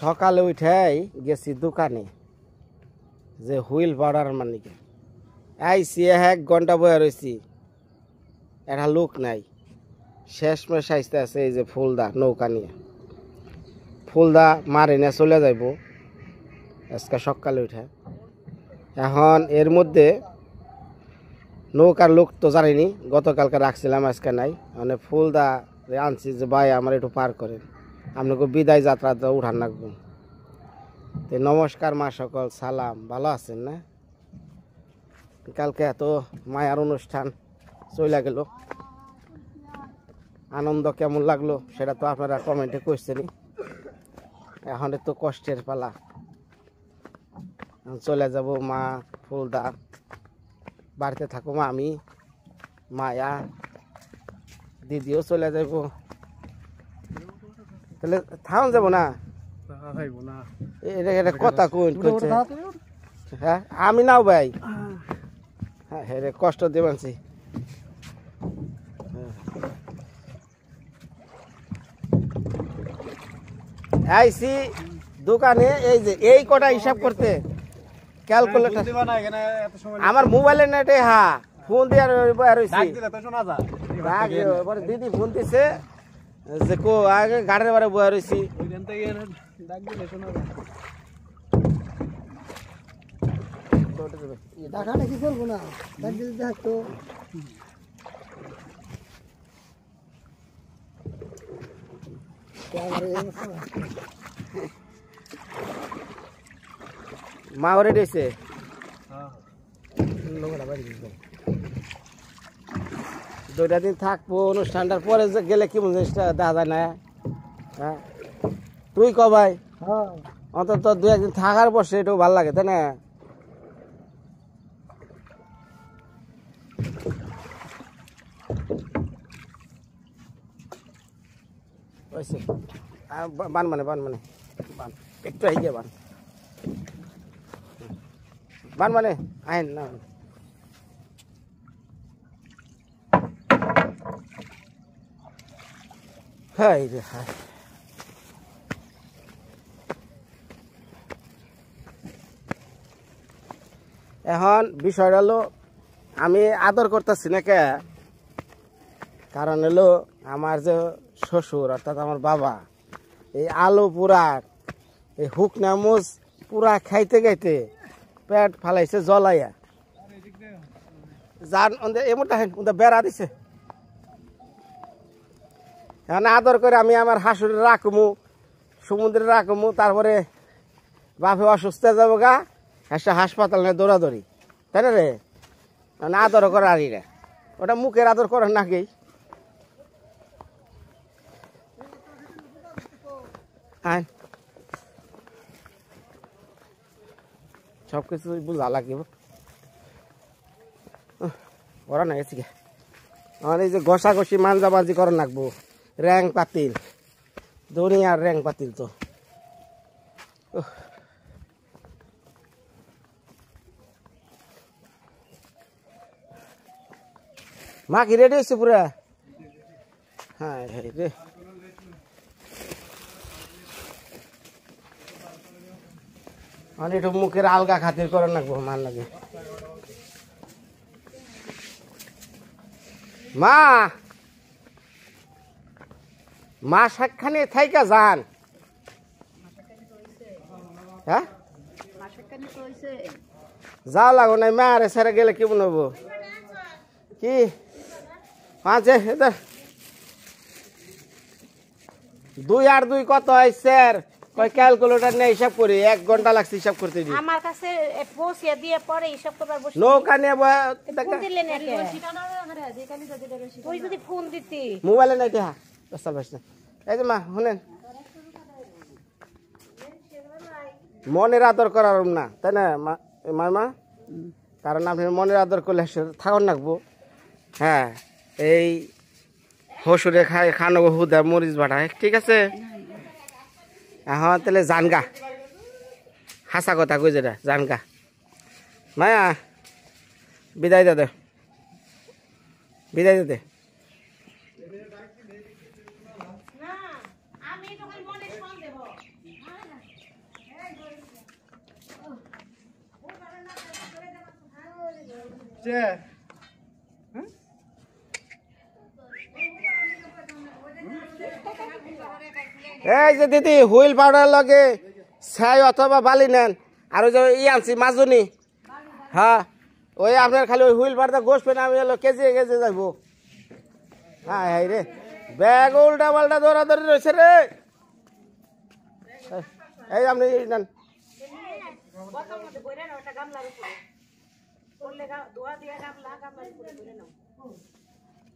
সকালে উঠাই গেছি দোকানে যে হুইল পাউডার মানিকে আইসি 1 ঘন্টা বয়ে রয়েছি, একটা লোক নাই। শেষমেশ আইসতে আছে এই যে ফুলদা নৌকা নিয়ে, ফুলদা মারে নিয়ে চলে যাইব আজকে সকালে উঠে। এখন এর মধ্যে নৌকার লোক তো জানিনি, গতকালকে রাখছিলাম, আজকে নাই। মানে ফুলদা আনছি যে ভাই আমার একটু পার করেন, আপনাকে বিদায় যাত্রা তো উঠান রাখবো। তো নমস্কার মা সকল, সালাম, ভালো আছেন না? কালকে এত মায়ার অনুষ্ঠান চলে গেল, আনন্দ কেমন লাগলো সেটা তো আপনারা কমেন্টে কোয়েশ্চেনই। এখন তো কষ্টের পালা, চলে যাব মা ফুলদা, বাড়িতে থাকবো আমি, মায়া, দিদিও চলে যাব। তাহলে থাউন যাব না, এটা কথা কোন করছে? হ্যাঁ আমি নাও ভাই, হ্যাঁ হ্যাঁ কষ্ট দেবানছি। আইসি দোকানে, এই যে এই কটা হিসাব করতে ক্যালকুলেটর আমার মোবাইলের নেটে, হ্যাঁ ফোন দিয়ে দিদি ফোন দিছে যে কো আগে গাড়ির বারে বয়া রয়েছি। কি করবো না দেখতো মা ওরে দিয়েছে, দুইটা দিন থাকবো, অনুষ্ঠানটার পরে গেলে কি জিনিসটা দেখা যায় না। হ্যাঁ তুই ক ভাই, অন্তত 2-1 দিন থাকার পর সেটাও ভালো লাগে, তাই না? বান মানে বান একটু আইগে বান মানে আইন না। হাই রে হাই, এখন বিষয়টা হলো আমি আদর করতেছি না কে, কারণ হলো আমার যে শ্বশুর অর্থাৎ আমার বাবা এই আলু পুরা, এই হুকনা মুজ পুরা খাইতে খাইতে পেট ফালাইছে জলাইয়া, যার এমনটা বেড়া দিছে। এখন আদর করে আমি আমার হাসুরে রাখমু, সমুদ্রে রাখমু, তারপরে বাপে অসুস্থ যাবো গা, একটা হাসপাতাল নিয়ে দৌড়াদৌড়ি, তাই না রে? মানে আদর করে আনি রে, ওটা মুখের আদর করার নাকি। সব কিছু বুঝা লাগিব, ওরা না গেছি গে। আমার এই যে ঘষাঘষি মানজাবাজি করা লাগবো, র্যাং পাতিল, দুনিয়ার র্যাং পাতিল তো। মা কি রেডি হয়েছে পুরা? হ্যাঁ রে, মানে একটু মুখের আলগা খাতির করার লাগবো, মান লাগে। মা মা শাকখানে থাইকা যান, হ্যাঁ যাও লাগো নাই, মা আরে সেরে গেলে কি বলবো কি 5 2 আর 2 কত হয় স্যার? কই ক্যালকুলেটর নিয়ে হিসাব করি, 1 ঘন্টা লাগছে হিসাব করতে। আমার কাছে পৌঁছে দিয়ে পরে হিসাব করবার বসে নৌকা নিয়ে ফোন দিলে না কে? তুই যদি ফোন দিতি মোবাইলে নাই দেখা রাস্তা পাইছ না। এই যে মা শুনেন, মনের আদর করার না, তাই না মা? কারণ আপনি মনের আদর করলে থাকুন রাখবো। হ্যাঁ এই হসুরে খানো হুদা মরিচ বাটায়, ঠিক আছে? এখন তাহলে জানগা, হাসা কথা কই যেটা জানগা। মায়া বিদায় দে, বিদায় দে। এই যে দিদি হুইল পাউডার লগে ছাই অথবা বালি নেন আর ওই যে আনছি মাজুনি হ্যাঁ ওই আপনার খালি ওই হুইল পাউডার গোস পেন আমি হলো কেজি কেজি যাইবো হ্যাঁ হ্যাঁ রে ব্যাগ উল্টা পাল্টা দৌড়াদৌড়ি রয়েছে রে এই আপনি নেন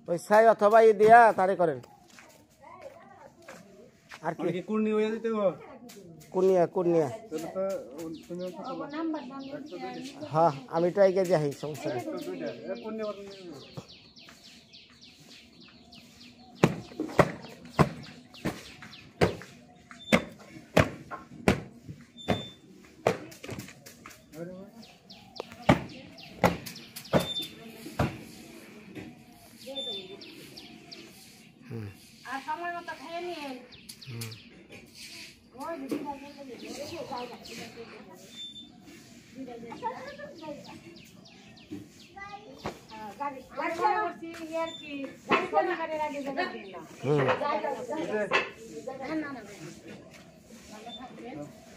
ওই ছাই অথবা ই দিয়া তারে করেন আর কি কুর্নি হয়ে যেতে কুনিয়া কুনিয়া হ্যাঁ আমি ট্রাই কে যাই সমস্যা নেই আর সময় মতো খেয়ে নিয়ে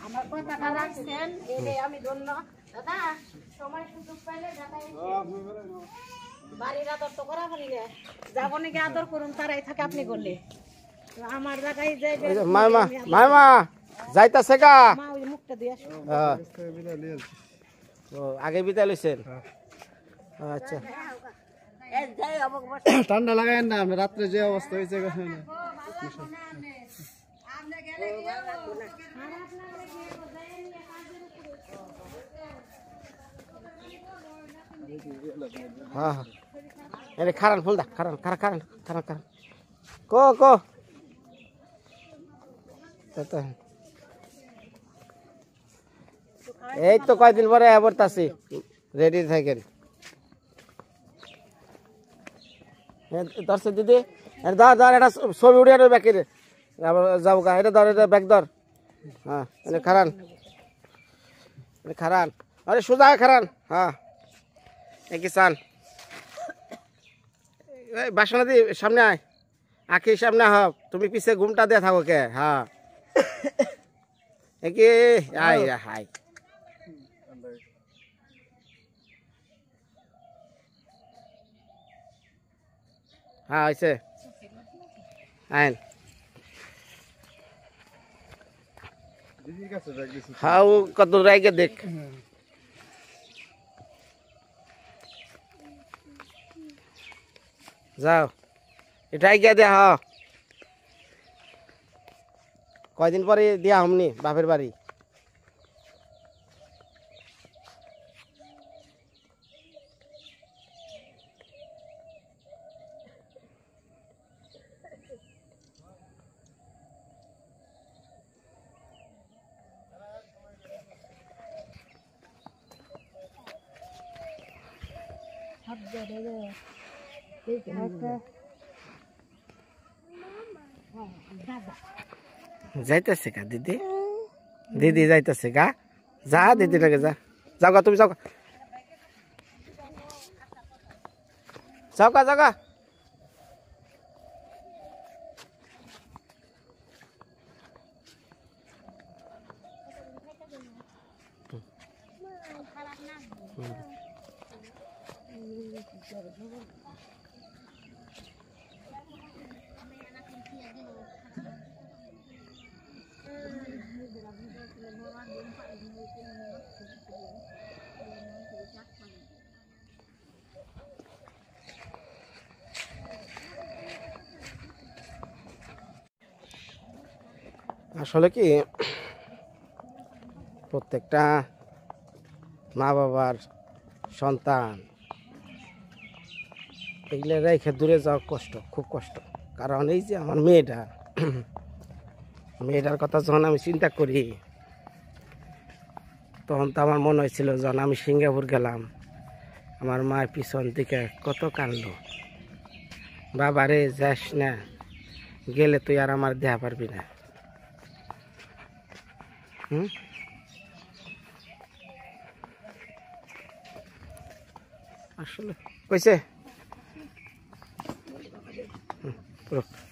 আমার কথাটা রাখছেন এটাই আমি ধন্য দাদা সময় সুযোগ পাইলে বাড়ির আদর তো করা পারি না যাবো নাকি আদর করুন তারাই থাকে আপনি করলে আমার জায়গায় যাই মামা মামা যাইতাছে গা মা ওই মুখটা দিয়ে আসো আগে বিদায় লইছেন আচ্ছা ঠান্ডা লাগায় না আমরা রাত্রে যে অবস্থা হয়েছে হ্যাঁ হ্যাঁ এনে খারান ফুল দা খারান খারান খারান খারান খারান কো কো এই তো কয়দিন পরে আবরতাছি রেডি থাকেন ধরছে দিদি ধর ধর এটা ছবি উড়িয়ে নেবে ব্যাকের যাবো গা এটা ধর এটা ব্যাগ ধর হ্যাঁ এনে খারান খারান আরে সোজা খারান হ্যাঁ একই চান বাসনা দি সামনে আয় আখির সামনে হ তুমি পিছে ঘুমটা দিয়ে থাকো কে হ্যাঁ একে আয় হাই হ্যাঁ হয়েছে আইন হ্যাঁ ও কত রাইকে দেখ যাও এটাই গিয়ে দেয়া হ কয়দিন পরে দিয়া হমনি বাপের বাড়ি যাইতেছে গা দিদি দিদি যাইতেছে গা যা দিদি লাগে যা যাও গা তুমি যাও যাও গা যাও গা আসলে কি প্রত্যেকটা মা বাবার সন্তান এগুলো রেখে দূরে যাওয়া কষ্ট, খুব কষ্ট। কারণ এই যে আমার মেয়েটার কথা যখন আমি চিন্তা করি, তখন তো আমার মনে হয়েছিল যখন আমি সিঙ্গাপুর গেলাম, আমার মায়ের পিছন দিকে কত কাঁদলো, বাবারে যাস না, গেলে তুই আর আমার দেয়া পারবি না। আসলে কইছে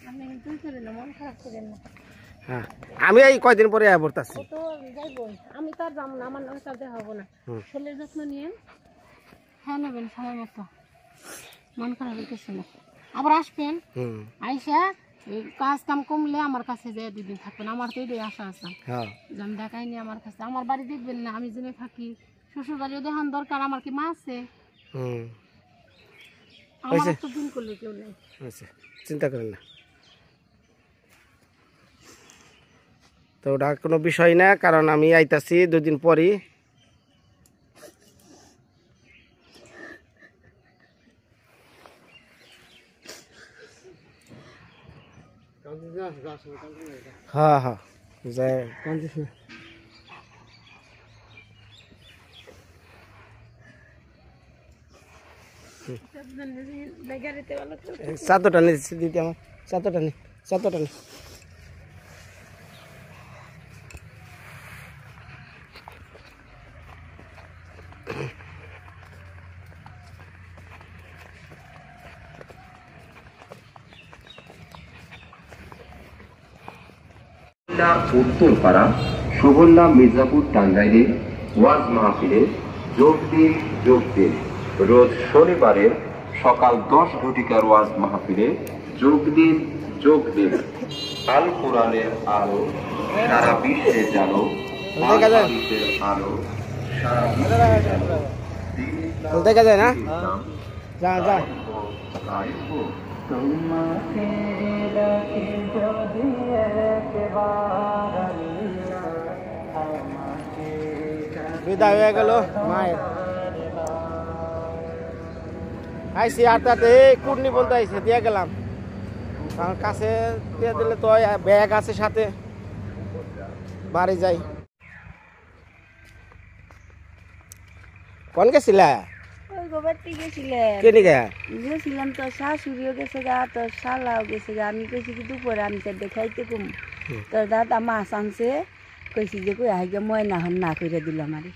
আপনি দুই করেন না, মন খারাপ করেন না। হ্যাঁ আমি এই কয়দিন পরে আয়া পড়তাছি ও তো যাইবই, আমি তো আর যাবো না, আমার নামে তাদের হবো না। ছেলের যত্ন নিয়ে হ্যাঁ নেবেন সময় মতো, মন খারাপ হইতেছে না। আবার আসবেন, আইসা এই কাজ কাম কমলে আমার কাছে যেয়ে 2 দিন থাকবেন। আমার তো এটাই আশা আছে যে আমি ঢাকায় নিয়ে আমার কাছে, আমার বাড়ি দেখবেন না, আমি জেনে থাকি। শ্বশুর বাড়িও দেখান দরকার, আমার কি মা আছে? আমার তো দিন করলে কেউ নেই। চিন্তা করেন না, তো ওটা কোনো বিষয় না, কারণ আমি আইতাছি 2 দিন পরই। হ্যাঁ হ্যাঁ যাই চাদরটা নিয়ে দিতে, আমার চাদরটা নি, চাদরটা নি। উত্তরপাড়া সুবর্ণা মির্জাপুর টাঙ্গাইলে ওয়াজ মাহফিলে যোগ দিন। রোজ শনিবারের সকাল 10 ঘটিকার ওয়াজ মাহফিলে যোগ দিন। আল কোরআনের আলো সারা বিশ্বে জানো, আলো সারা বিশ্বে জানো। দেখা যায় না, যা যা বিদায় হয়ে গেল মায়ের। আইসি 8টাতে কুর্নি বলতে আইসে দিয়ে গেলাম, কারণ কাছে দিয়ে দিলে তো ব্যাগ আছে সাথে, বাড়ি যাই। কোন গেছিলা? ওই গোবারটি গেছিলেন? কেনি গে গেছিলাম তো, শাশুড়িও গেছে গা, তোর শালাও গেছে গা। আমি কইছি কি দুপুরে আমি তো দেখাইতে কম, তোর দাদা মাছ আনছে, কইছি যে কই আগে ময়না হন না করে দিলাম। আরে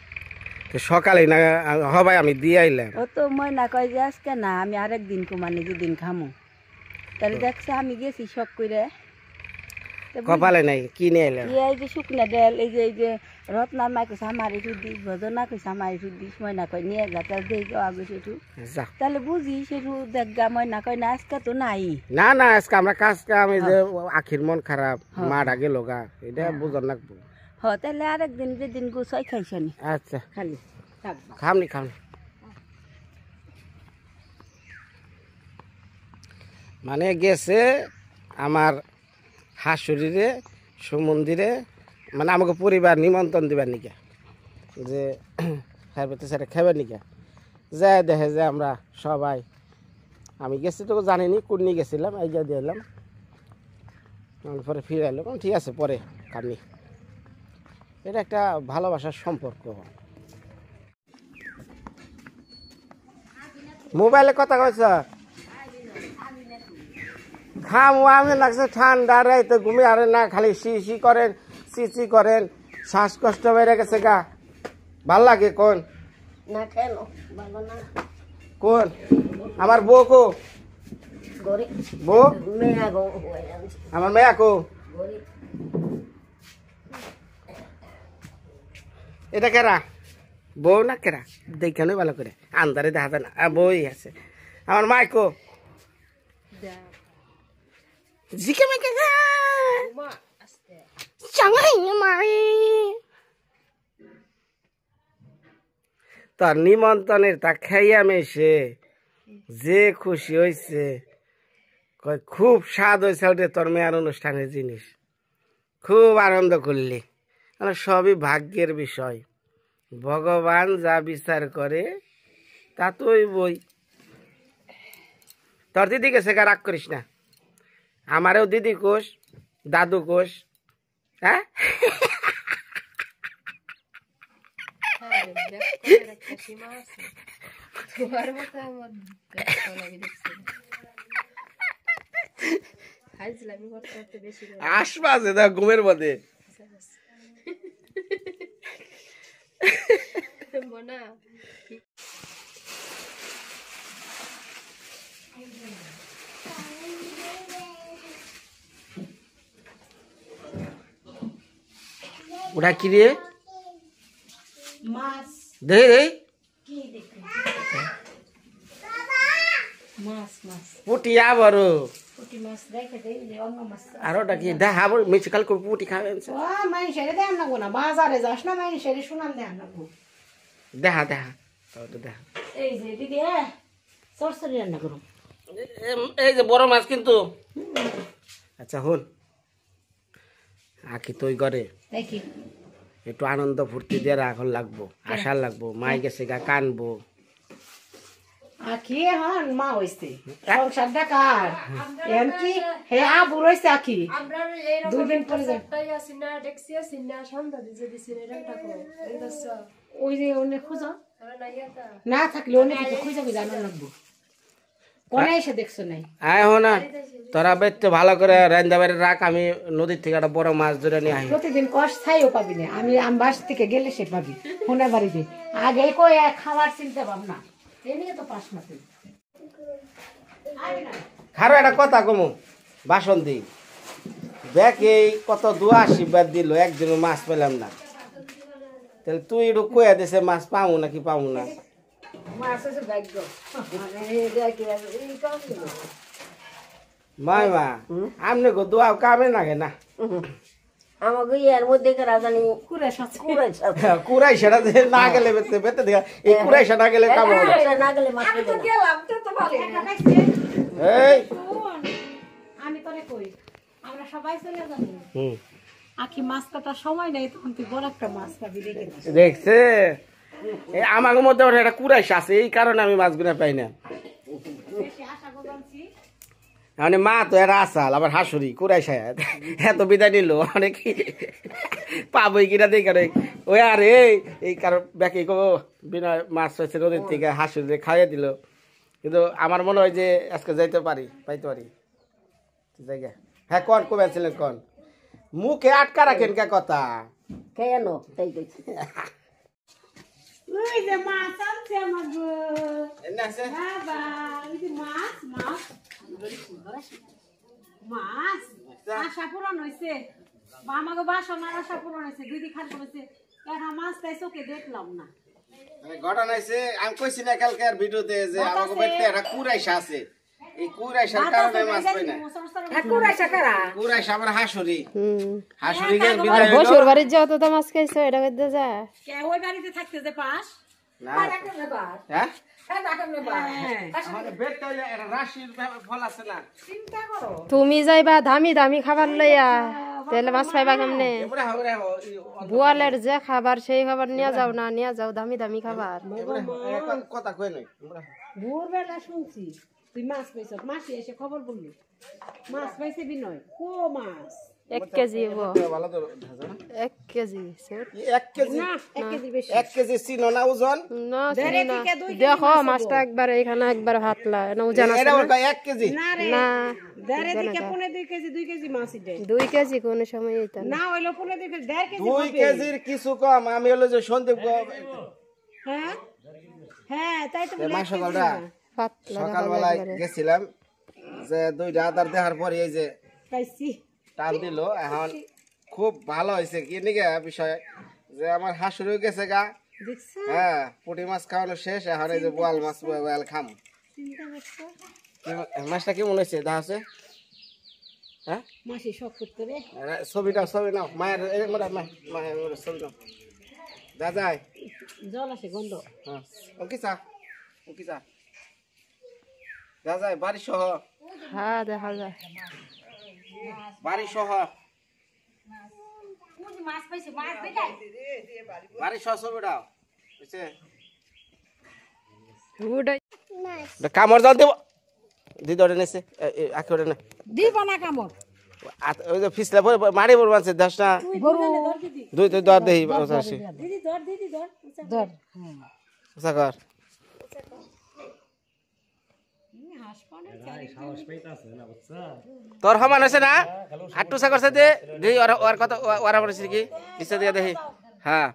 সকালে না হবাই আমি দিয়ে আইলাম। ও তো ময়না কয় যে আজকে না, আমি আরেকদিন কমানে যেদিন খামো। তাহলে দেখছে আমি গেছি শখ করে, কপালে নাই কি নিয়ে আইলাম। এই যে শুকনা ডাল, এই যে রত্নার মা কইছে আমার একটু দিস, ভজনা কইছে আমার একটু দিস। ময়না কয় নিয়ে যা, তাহলে দেখো আগে সেটু, তাহলে বুঝি সেটু দেখা। ময়না কয় না আজকে তো নাই। না না আজকে আমরা কাজ কাম, এই যে আখির মন খারাপ, মাটা গেল গা, এটা বুঝন লাগবো। তাহলে আরেকদিন যেদিন গুছাই খাইছনি। আচ্ছা খালি খামনি। মানে গেছে আমার হাসুরিরে সুমন্দিরে, মানে আমাকে পরিবার নিমন্ত্রণ দিবার নিকা, যে খাইবে সেটা খাইবার নিকা। যাই দেখে যে আমরা সবাই, আমি গেছি তো জানিনি কুর্নি গেছিলাম, এই যা দিয়ে এলাম, পরে ফিরে এলাম। ঠিক আছে পরে খামনি। এটা একটা ভালোবাসার সম্পর্ক। মোবাইলে কথা কইছ, খাম আমি লাগছে ঠান্ডা রে, তো ঘুমিয়ে আরে না, খালি সি করেন, চি করেন, শ্বাসকষ্ট বেড়ে গেছে গা। ভাল লাগে কোন না কেন ভালো না? কোন আমার বউ কো? বউ মেয়া গো, আমার মেয়া কো? এটা কেরা? বউ না কেরা? দেখানো ভালো করে, আন্দারে দেখা যায় না, বই আছে। আমার মাই কো? জিকে মেকে তোর নিমন্ত্রণের তা খাইয়া মেশে যে খুশি হয়েছে, খুব স্বাদ হয়েছে ওটা তোর মেয়ার অনুষ্ঠানের জিনিস, খুব আনন্দ করলি। সবই ভাগ্যের বিষয়, ভগবান যা বিচার করে তা তো ওই বই। তোর দিদি গেছে গা, রাগ করিস না। আমারও দিদি কোষ, দাদু কোষ। হ্যাঁ আসবা আছে না ঘুমের মধ্যে। ওটা কি রে মাছ দে রে কি দেখি মাছ মাছ পুটি আবার পুঁটি মাছ দেখে দেই অন্য মাছ আর ওটা কি দেখা মিষ্টি কাল করে পুটি খাবে ও মানুষের দেন না গো না বাজারে যাস না মানুষের শুনান দেন না গো দেখা দেখা ওটা দেখা এই যে দিদি সরসরি রান্না করো এই যে বড় মাছ কিন্তু আচ্ছা হন আখি তুই করে দেখি একটু আনন্দ ফুর্তি দিয়ে রাখল লাগবো আশা লাগবো মাই গেছে গা কানবো আখি হন মা হইছে সংসার দেখার এম কি হে আবু রইছে আখি দুই দিন পরে যাই ওই যে অনেক খুঁজো না থাকলে অনেক কিছু খুঁজে খুঁজে আনন্দ লাগবো কোনে এসে দেখছো নাই আয় হো না তোরা বেতে ভালো করে রান্দা বাড়ি রাখ আমি নদীর থেকে একটা বড় মাছ ধরে নিয়ে আই প্রতিদিন কষ্ট খাইও পাবি না আমি বাস থেকে গেলে সে পাবি ফোনে বাড়িতে আগে কই খাবার চিনতে পাব না এই নিয়ে তো পাস মাসে খারো একটা কথা কমু বাসন দি দেখ এই কত দুয়া আশীর্বাদ দিল একদিনও মাছ পেলাম না তাহলে তুই একটু কয়ে দিছে মাছ পাবো নাকি পাবো না মাই মা আমনে গো দোয়া কামে নাগে না আমাকে এর মধ্যে রাজানি কুড়াই সেটা না গেলে বেতে বেতে দেখা এই কুড়াই সেটা গেলে কাম হবে না গেলে মাছ এই আমি তোরে কই আমরা সবাই চলে যাবো হুম আখি মাছ কাটার সময় নেই তখন তুই বড় একটা মাছ পাবি রেখে দিস দেখছে এই আমার মধ্যে ওটা একটা কুড়াইশ আছে এই কারণে আমি মাছগুলো পাই না বেশি আশা করছি মানে মা তো এরা আসাল আবার হাসুরি কুড়াইশ এত বিদায় নিল অনেক পাবই কিনা দেখে ওই আর এই কারণ ব্যাকে বিনা মাছ হয়েছে নদীর থেকে হাসুরি খাইয়ে দিল কিন্তু আমার মনে হয় যে আজকে যাইতে পারি পাইতে পারি জায়গা হ্যাঁ কন কবে ছিলেন কন মুখে আটকা রাখেন কে কথা কেন তাই কইছি ওই যে মাছ আনছে আমার গো বাবা এই যে মাছ মাছ মাছ আশা পূরণ হয়েছে আমাকে বাসনার আশা পূরণ হয়েছে দিদি খান করেছে এখন মাছ তাই চোখে দেখলাম না ঘটনা হয়েছে আমি কইছি না কালকের ভিডিওতে যে আমাকে বেড়তে একটা কুড়াইশ আছে এই কুড়াইশার কারণে মাছ পাই না কুড়াইশ আমার হাসুরি হাসুরি গে বিদায় হলো বসুর বাড়ির যাও তো মাছ খাইছো এটা কইতে যা কে ওই বাড়িতে থাকতে যে পাস না হ্যাঁ আমাদের বেড়তে হইলে একটা রাশির ফল আছে না চিন্তা করো তুমি যাইবা দামি দামি খাবার লইয়া তাহলে মাছ পাইবা কেমনে এবারে হবে বুয়ালের যে খাবার সেই খাবার নিয়ে যাও না নিয়ে যাও দামি দামি খাবার কথা কই নাই ভোরবেলা শুনছি তুই মাছ পাইছ মাসি এসে খবর বললি মাছ পাইছে বিনয় কো মাছ 1 কেজি হবো ভালো তো ধাজা না 1 কেজি 1 কেজি না 1 কেজি বেশি 1 কেজি চিনো না ওজন না চিনি না দেখো মাছটা একবার এখানে একবার হাতলা না ওজন আছে এটা ওর 1 কেজি না রে না দেড় দিকে পনে 2 কেজি 2 কেজি মাছ দেয় 2 কেজি কোন সময় এটা না হইলো পনে 2 কেজি 1.5 কেজি 2 কেজির কিছু কম আমি হলো যে সন্দীপ হ্যাঁ হ্যাঁ তাই তো মা সকালটা পাতলা সকালবেলায় গেছিলাম যে দুইটা আদার দেখার পরে এই যে পাইছি টান দিল এখন খুব ভালো হয়েছে কি নিকে বিষয় যে আমার হাসুরিও গেছে গা দেখছো হ্যাঁ পুঁটি মাছ খাওয়ানো শেষ এখন এই যে বোয়াল মাছ বোয়াল খাম চিন্তা করছো মাছটা কেমন হয়েছে দেখা আছে হ্যাঁ মাসি শখ করতে রে ছবি নাও মায়ের মায়ের ছবি নাও দাদাই জল আসে গন্ধ হ্যাঁ ও কি চা দাদাই বাড়ি সহ হ্যাঁ দেখা যায় বাড়ি সহ মাছ পাইছে মাছ দেখাই বাড়ি সহ ছবিটাও বুঝছে উড়াই কামড় জল দেব দিদি ওটা নেছে আখি ওটা নে দিব না কামড় ওই যে ফিসলা পরে মারি পড়ব আছে 10 টা দুই তুই দর দেই আসি দিদি ধর ধর সাগর তোর সমান হয়েছে না আটটু সাগর সাথে দেই ওর কত ওরা বলেছে কি নিচে দিয়ে দেখি হ্যাঁ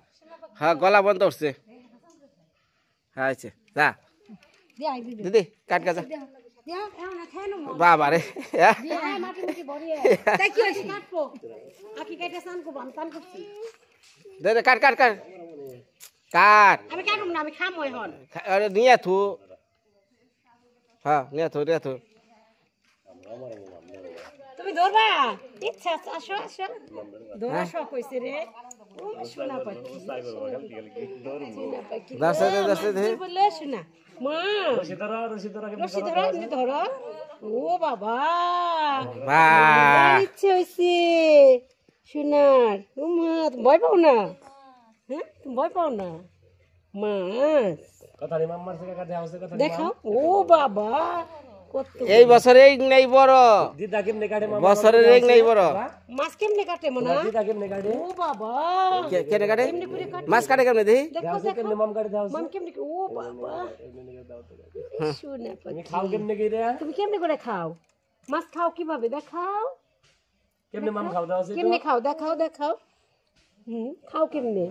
হ্যাঁ গলা বন্ধ হচ্ছে হ্যাঁ আছে যা দিদি কাট গাছা বাবা রে তাই কি হইছে কাটবো আকি কাইটা সান করব আমি কান করছি দে দে কাট কাট কাট কাট আমি কাটুম না আমি খামো এখন আরে নিয়ে থু হ্যাঁ নিয়ে থু তুমি ধরবা ইচ্ছা আছে, আসো আসো ধরা শখ হয়েছে রে ও শোনা পাখি দাসে দে দাসে দে বলে শোনা মা রশি ধরো এমনি ধরো ও বাবা বাহ ইচ্ছে হয়েছে শোনার ও মা তুমি ভয় পাও না হ্যাঁ তুমি ভয় পাও না মাছ দেখাও ও বাবা কত এই বছরে নেই বড় বছরের এক নেই বড় মাছ কেমনে কাটে মনে ও বাবা কেটে কাটে এমনি করে কাটে মাছ কাটে কেমনে দেখি দেখো দেখো মাম কেমনে ও বাবা শোনা পাখি তুমি কেমনে করে খাও মাছ খাও কিভাবে দেখাও কেমনে খাও দেখাও দেখাও খাও কেমনে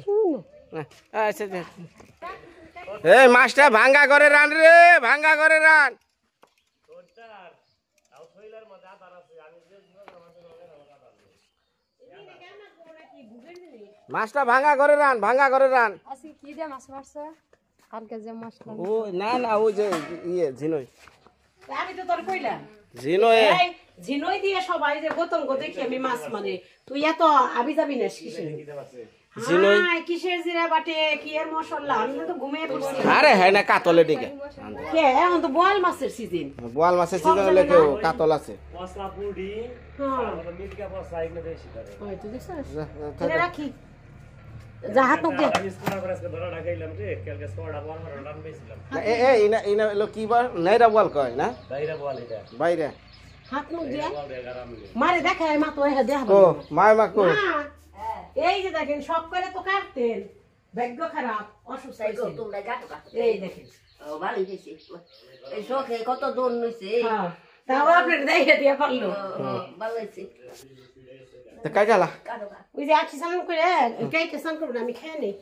শোনা আচ্ছা এই মাছটা ভাঙ্গা করে রান রে ভাঙ্গা করে রান মাছটা ভাঙ্গা করে রান ভাঙ্গা করে রান আজকে কি দিয়ে মাছ মারছে কালকে যে মাছ ও না না ওই যে ইয়ে ঝিনই আমি তো তোর কইলাম ঝিনই এই ঝিনই দিয়ে সবাই যে গতঙ্গ দেখি আমি মাছ মানে তুই এত আবি যাবি না কিসের ঝিনই কিসের জিরা বাটে কি এর মশলা আমি তো ঘুমিয়ে পড়ছি আরে হ্যাঁ না কাতলে দিকে কে এখন তো বোয়াল মাছের সিজন বোয়াল মাছের সিজন হলে কেউ কাতল আছে হয়তো দেখছিস এটা রাখি যা হাত মুখ দে ইনা এলো কি বার নাইরা বোয়াল কয় না বাইরে হাত মুখ দিয়া মারে দেখে মা তো এই দেখ ও মায় মা কো এই যে দেখেন সব করে তো কাটতেন ভাগ্য খারাপ অসুস্থ এই দেখেন এই শখে কত দূর নিছে হ্যাঁ তাও আপনার দেখে দিয়ে পারলো ভালো হয়েছে তো কাই গেলা ওই যে আখি স্নান করে কেকে স্নান করবো না আমি খেয়ে নেই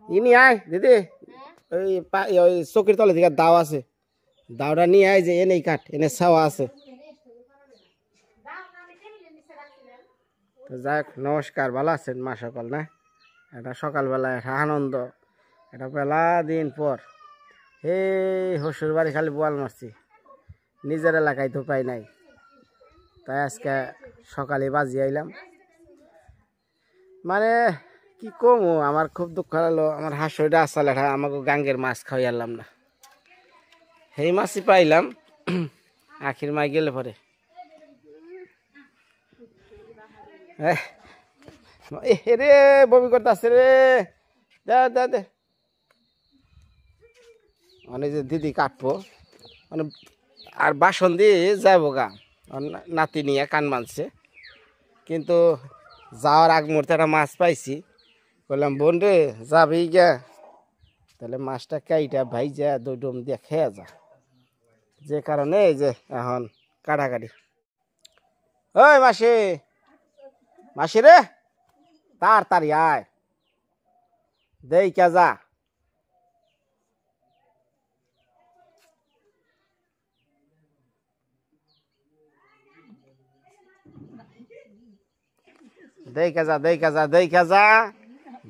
ইনি আয় দিদি ওই চকির তলে দিকে দাও আছে দাওটা নিয়ে আয় যে এনেই কাট এনে ছাওয়া আছে তো যাক নমস্কার ভালো আছেন মা সকাল না এটা সকালবেলা একটা আনন্দ এটা বেলা দিন পর এই হসুর বাড়ি খালি বোয়াল মারছি নিজের এলাকায় তো পাই নাই তাই আজকে সকালে বাজি আইলাম মানে কি কমো আমার খুব দুঃখ হলো আমার হাঁসটা আসলে আমাকে গাঙ্গের মাছ খাওয়াই আনলাম না সেই মাছই পাইলাম আখির মাই গেলে পরে রে বমি করতে আসছে রে দে দে মানে যে দিদি কাটবো মানে আর বাসন দিয়ে যাবো গা নাতি নিয়ে কান মানছে কিন্তু যাওয়ার আগ মুহূর্তে একটা মাছ পাইছি বললাম বোন রে যাবি গা তাহলে মাছটা কাইটা ভাইজা দই ডোম দিয়ে খেয়ে যা যে কারণে এই যে এখন কাটাকাটি ওই মাসি মাসি রে তাড়াতাড়ি আয় দেই কে যা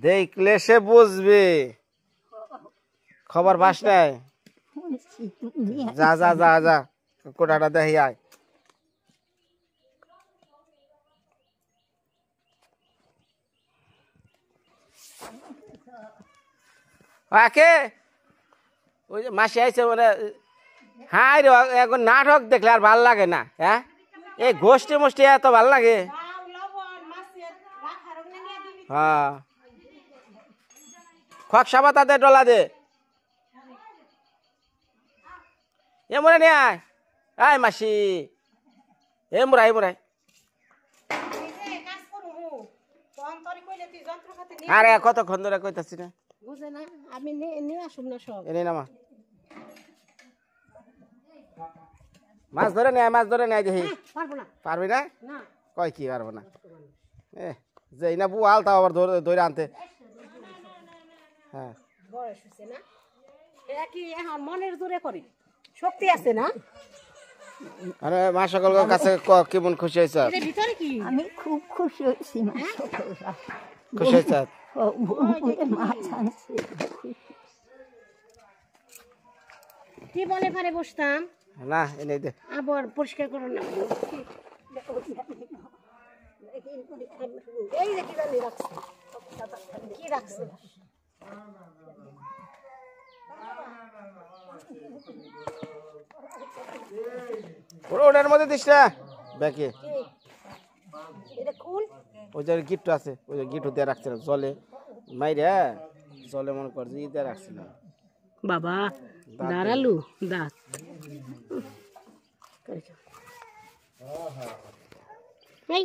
দেখলে সে বুঝবে খবর পাস নাই যা যা যা যা কোটাটা দেখি আয় আকে ওই যে মাসি আইছে মানে হাই রে এখন নাটক দেখলে আর ভাল লাগে না হ্যাঁ এই গোষ্ঠী মোষ্ঠী এত ভাল লাগে হ্যাঁ খক সাবা তাদের ডলা দে এ মরে নে আয় আয় মাসি এ মুরাই মুরাই আরে কতক্ষণ ধরে কইতাছি না বুঝে না আমি নিয়ে আসুন না সব এনে নামা মাছ ধরে নেয় দেখি পারবো না পারবি না না কয় কি পারবো না যে না বউ আলতা আবার ধরে আনতে হ্যাঁ বয়স হয়েছে না এরা কি এখন মনের জোরে করে শক্তি আছে না আরে মা সকলের কাছে কেমন খুশি হয়েছ? এর ভিতরে কি আমি খুব খুশি হয়েছি মা সকলরা খুশি হয়েছ? মাছ আনছে কি বলে পারে বসতাম না এনে দে। আবার পরিষ্কার করো না এই যে কি জানি রাখছে কি রাখছে ওটার মধ্যে দিস না ব্যাকে। এটা খুল ওই যে গিফট আছে, ওই যে গিফট দিয়ে রাখছিলাম জলে মাইরে, জলে মনে কর যে দিয়ে রাখছিলাম। বাবা দাঁড়ালু দাঁত এই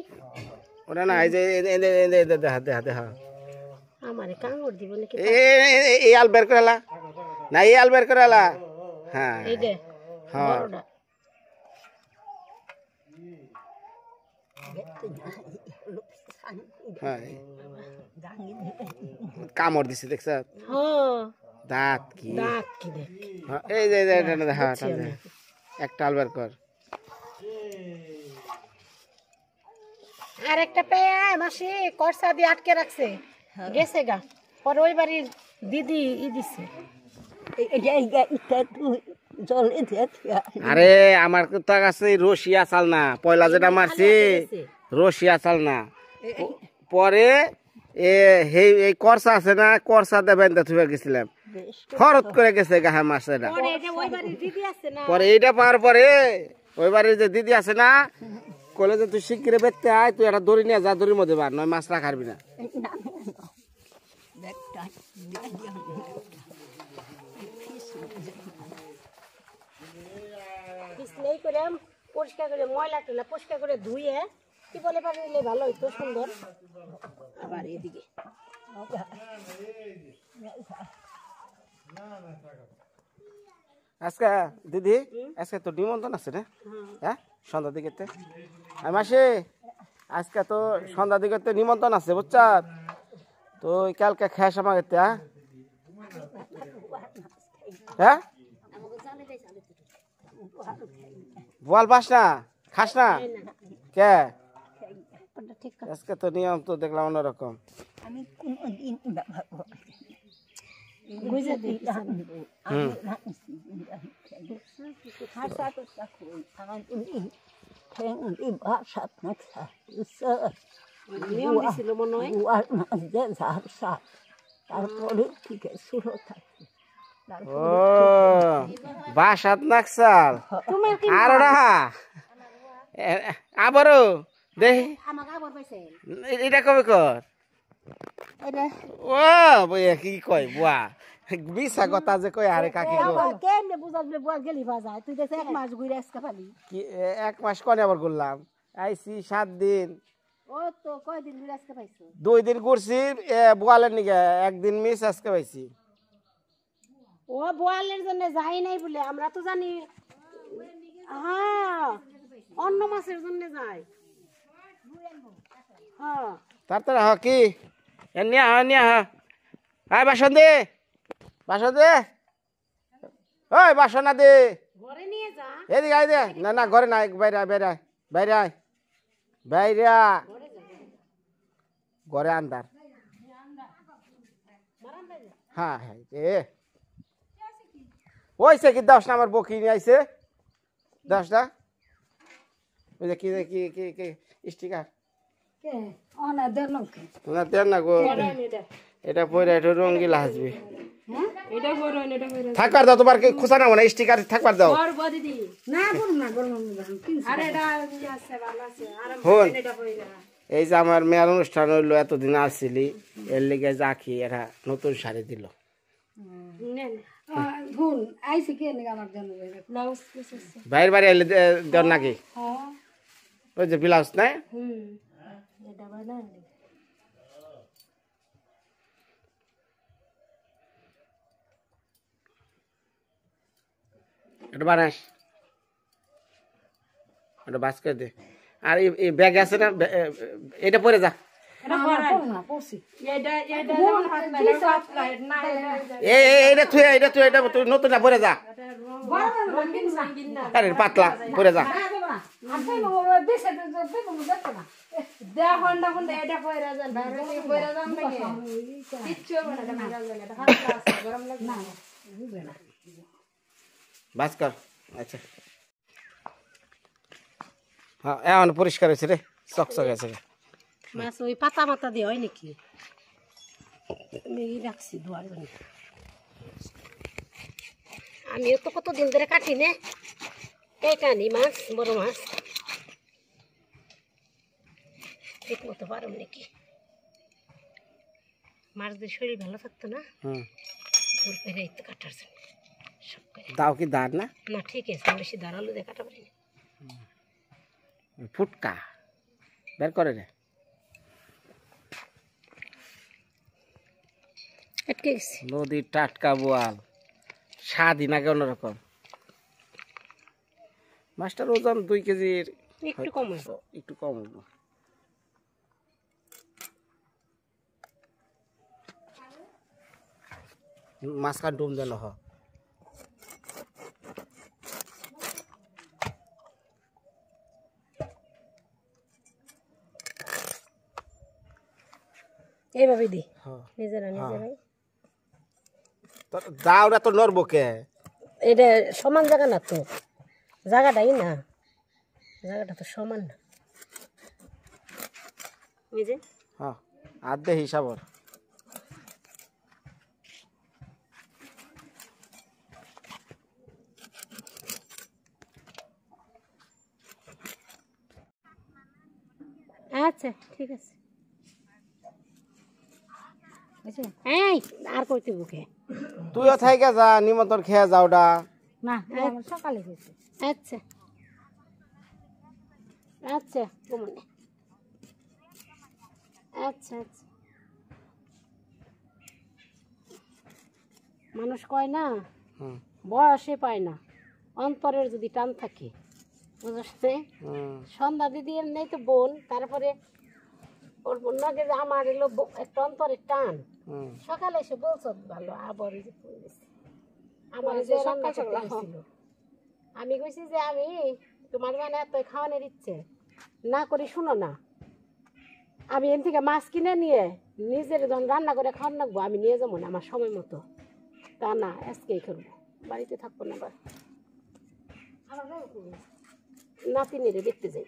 ওটা না এই যে দেখা দেখা দেখা আমারে কাঙ্গড় দিব নাকি এই আল বের করে এলা না, এই আল বের করে এলা। হ্যাঁ এই যে হ্যাঁ বড়টা হ্যাঁ কামড় দিছে দেখছ হ্যাঁ দাঁত কি। দাঁত কি দেখ হ্যাঁ, এই যে এটা দেখা একটা আল বের কর। আর একটা পেয়ে মাসি করসা দিয়ে আটকে রাখছে গেছে গা পরে ওই বাড়ির দিদি দিছে জলে আরে আমার তো কাছে রশিয়া চাল না, পয়লা যেটা মারছি রশিয়া চাল না। পরে এই করসা আছে না, করসা দিয়ে বেঁধে থুয়ে গেছিলাম, খরচ করে গেছে গাহা মাছ এটা। পরে এটা ওই বাড়ির দিদি আছে না পরে এইটা পাওয়ার পরে ওই বাড়ির যে দিদি আছে না কলে যে তুই শিগগিরে বেচতে আয়, তুই একটা দড়ি নিয়ে যা, দড়ির মধ্যে বার নয় মাছ রাখারবি না। পিছলেই করে পরিষ্কার করে ময়লা টলা পরিষ্কার করে ধুয়ে কি বলে পারলে ভালো হইতো সুন্দর। আবার এদিকে আজকে দিদি আজকে তো নিমন্ত্রণ আছে না? হ্যাঁ সন্ধ্যা দিকে আমি মাসি আজকে তো সন্ধ্যা দিকে নিমন্ত্রণ আছে বুঝছ তো, কালকে খাস আমাকে হ্যাঁ বল পাস না খাস না কে? আজকে তো নিয়ম তো দেখলাম অন্যরকম। আমি কোনদিন বুঝে দিই নিয়ম দিছিল মনে হয় তারপরে থেকে শুরু থাকে ও বাসাত নাকসাল আর আবারও দেখি আমাকে আবার পাইছে এটা কবে কর ও বইয়া কি কয় বুয়া মিশা কথা যে কয় আরে কাকি গো কেমনে বুঝাবলে বুয়া গেলি বাজায় তুই দেখে 1 মাস ঘুরে আজকে পালি কি 1 মাস কনে আবার ঘুরলাম আইছি 7 দিন। ও তো কয়দিন ঘুরে আজকে পাইছো? 2 দিন ঘুরছি বুয়ালের নিগে, 1 দিন মিস আজকে পাইছি। ও বোয়ালের জন্য যাই নাই বলে আমরা তো জানি। হ্যাঁ অন্য মাছের জন্য যাই। হ্যাঁ তাড়াতাড়ি হ কি নিয়া আয় বাসন দে, বাসন দে, ওই বাসন দে ঘরে নিয়ে যা। এদিকে আয় দে। না না ঘরে না, বাইরে আয় বাইরে আয় বাইরে আয় বাইরে আয়, ঘরে আন্দার। হ্যাঁ হ্যাঁ ওইছে কি 10 আমার বকি নিয়ে আইছে 10টা ওই যে কি কি কি কি স্টিকার না দেন না গো, এটা পরে একটু রঙিলা হাসবে। থাকবার দাও, তোমার কি খুশা না মানে স্টিকার থাকবার দাও। হন এই যে আমার মেয়ের অনুষ্ঠান হইলো, এতদিন আসছিলি এর লিগে যাকি এরা নতুন শাড়ি দিল। বাইরে বাইরে এলে দেন নাকি ওই যে ব্লাউজ নাই এটা বানাস, এটা বাস করে দে। আর এই ব্যাগ আছে না, এটা পরে যা, এইটা তুই নতুনটা পরে যা আরে পাতলা পরে যা ভাস্কর আচ্ছা হ্যাঁ এখন পরিষ্কার হয়েছে রে চকচক আছে মাছ ওই পাতা মাতা দিয়ে হয় নাকি মেঘি রাখছি ধোয়ার জন্য আমিও তো কতদিন ধরে কাটি নে এইটা আনি মাছ বড় মাছ ঠিক মতো পারম নাকি মাছ দিয়ে শরীর ভালো থাকতো না ভোর পেরে এই তো কাটার জন্য দাও কি দাঁড় না না ঠিক আছে বেশি দাঁড়ালো দিয়ে কাটা পারি ফুটকা বের করে রে আটকে গেছে নদীর টাটকা বোয়াল স্বাদই নাকি অন্যরকম মাছটার ওজন 2 কেজির একটু কম হইব একটু কম হইব মাছখান ডুম যেন হ এইভাবে দি নিজেরাই দাও না তো নড়বো কে এটা সমান জায়গা না তো জায়গাটাই না জায়গাটা তো সমান না বুঝে হ্যাঁ আর দে হিসাবর আচ্ছা ঠিক আছে এই আর কইতে বুকে তুইও থাইকা যা নিমন্ত্রণ খেয়ে যাওডা না সকালে গেছে আচ্ছা আচ্ছা কমনে আচ্ছা আচ্ছা মানুষ কয় না বয়সে পায় না অন্তরের যদি টান থাকে বুঝতে সন্ধ্যা দিদি এমনি তো বোন তারপরে ওর বোনকে যে আমার এলো একটা অন্তরের টান সকালে এসে বলছো ভালো আবার যে আমার যে রান্না করতে হয়েছিল আমি কইছি যে আমি তোমার মানে এত খাওয়ানোর ইচ্ছে না করি শুনো না আমি এন থেকে মাছ কিনে নিয়ে নিজের যখন রান্না করে খাওয়ান রাখবো আমি নিয়ে যাবো না আমার সময় মতো তা না আজকেই করবো বাড়িতে থাকবো না আবার নাতিনিরে দেখতে যাই